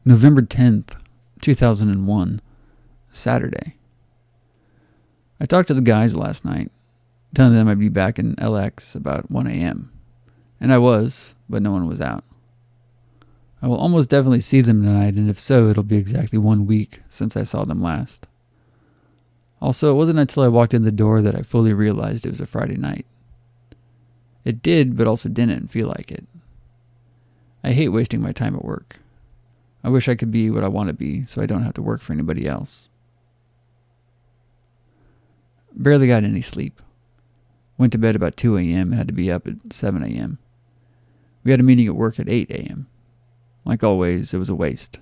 November 10th, 2001, Saturday. I talked to the guys last night, telling them I'd be back in LX about 1 a.m. And I was, but no one was out. I will almost definitely see them tonight, and if so, it'll be exactly 1 week since I saw them last. Also, it wasn't until I walked in the door that I fully realized it was a Friday night. It did, but also didn't feel like it. I hate wasting my time at work. I wish I could be what I want to be so I don't have to work for anybody else. Barely got any sleep. Went to bed about 2 a.m. and had to be up at 7 a.m. We had a meeting at work at 8 a.m. Like always, it was a waste.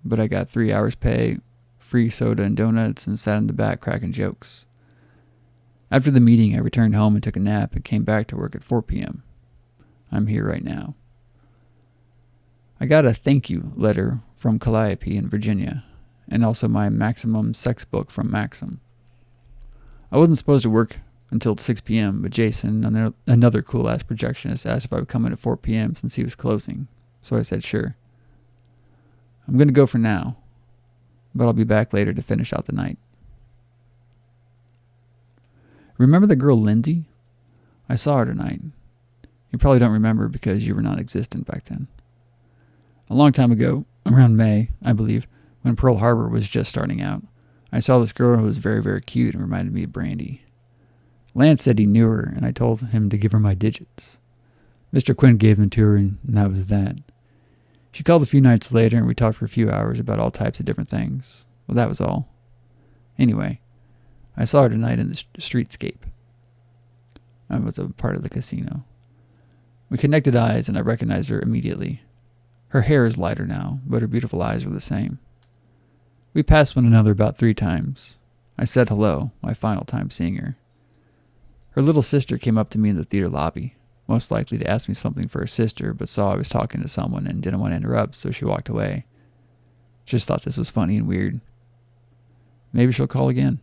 But I got 3 hours pay, free soda and donuts, and sat in the back cracking jokes. After the meeting, I returned home and took a nap and came back to work at 4 p.m. I'm here right now. I got a thank you letter from Calliope in Virginia, and also my Maximum Sex book from Maxim. I wasn't supposed to work until 6 p.m., but Jason, another cool-ass projectionist, asked if I would come in at 4 p.m. since he was closing, so I said sure. I'm going to go for now, but I'll be back later to finish out the night. Remember the girl Lindsay? I saw her tonight. You probably don't remember because you were non-existent back then. A long time ago, around May, I believe, when Pearl Harbor was just starting out, I saw this girl who was very, very cute and reminded me of Brandy. Lance said he knew her, and I told him to give her my digits. Mr. Quinn gave them to her, and that was that. She called a few nights later, and we talked for a few hours about all types of different things. Well, that was all. Anyway, I saw her tonight in the streetscape. I was a part of the casino. We connected eyes, and I recognized her immediately. Her hair is lighter now, but her beautiful eyes were the same. We passed one another about 3 times. I said hello, my final time seeing her. Her little sister came up to me in the theater lobby, most likely to ask me something for her sister, but saw I was talking to someone and didn't want to interrupt, so she walked away. Just thought this was funny and weird. Maybe she'll call again.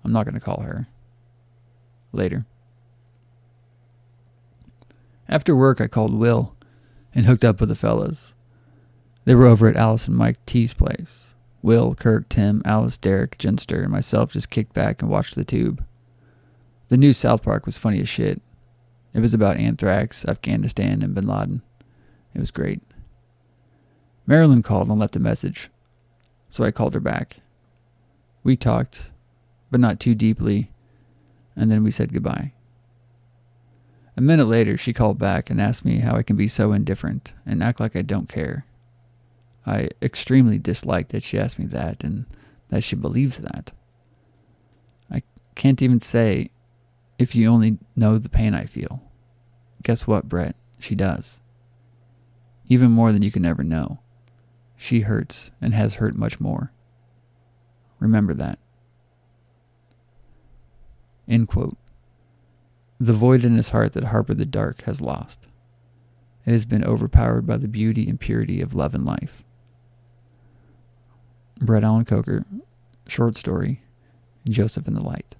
I'm not going to call her. Later. After work, I called Will and hooked up with the fellas. They were over at Alice and Mike T's place. Will, Kirk, Tim, Alice, Derek, Jenster, and myself just kicked back and watched the tube. The new South Park was funny as shit. It was about anthrax, Afghanistan, and Bin Laden. It was great. Marilyn called and left a message, so I called her back. We talked, but not too deeply, and then we said goodbye. A minute later, she called back and asked me how I can be so indifferent and act like I don't care. I extremely disliked that she asked me that and that she believes that. I can't even say, if you only know the pain I feel. Guess what, Brett? She does. Even more than you can ever know. She hurts and has hurt much more. Remember that. End quote. The void in his heart that harbored the dark has lost. It has been overpowered by the beauty and purity of love and life. Brett Allen Coker, short story, Joseph in the Light.